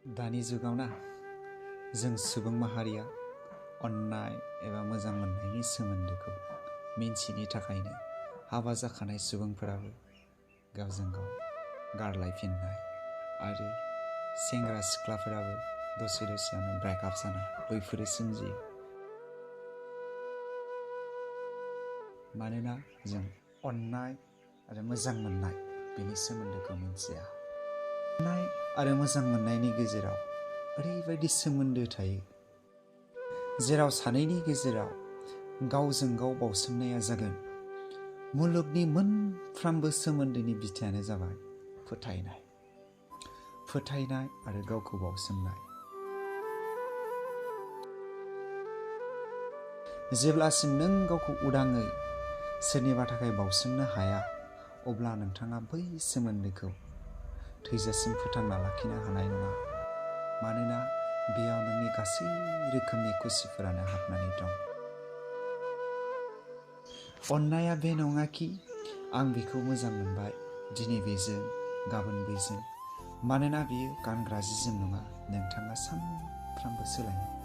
दानि जुगावना जों सुबुं माहारिया अननाय एबा मोजां मोननायनि सोमोन्दोखौ मिन्थिनि थाखायनो हाबा जाखानाय सुबुंफोराबो गावजों गाव गारलायफिननाय आरो सेंग्रा सिख्लाफोराबो दसे दसेयावनो ब्रेकआप जानाय बैफोरो सोमजियो। मानोना जों अननाय आरो मोजां मोननाय बेनि सोमोन्दोखौ मिथिया। अननाय आरो मोजां मोननायनि गेजेराव ओरैबायदि सोमोन्दो थायो जेराव सानैनि गेजेराव गावजों गाव बावसोमनाया जागोन। मुलुगनि मोनफ्रोमबो सोमोन्दोनि बिथायानो जाबाय फोथायनाय आरो गावखौ बावसोमनाय। जेब्लासिम नों गावखौ उदाङै सोरनिबा थाखाय बावसोमनो हाया अब्ला नोंथाङा बै सोमोन्दोखौ थैजासिम फोथांना लाखिनो हानाय नङा। मानोना बेयाव नोंनि गासै रोखोमनि खुसिफोरानो हाबनानै दं। अननाया बे नङाखि आं बेखौ मोजां मोनबाय दिनै बेजों गाबोन बैजों। मानोना बेयो गानग्रा जि जोम नङा, नोंथाङा सानफ्रामबो सोलायो।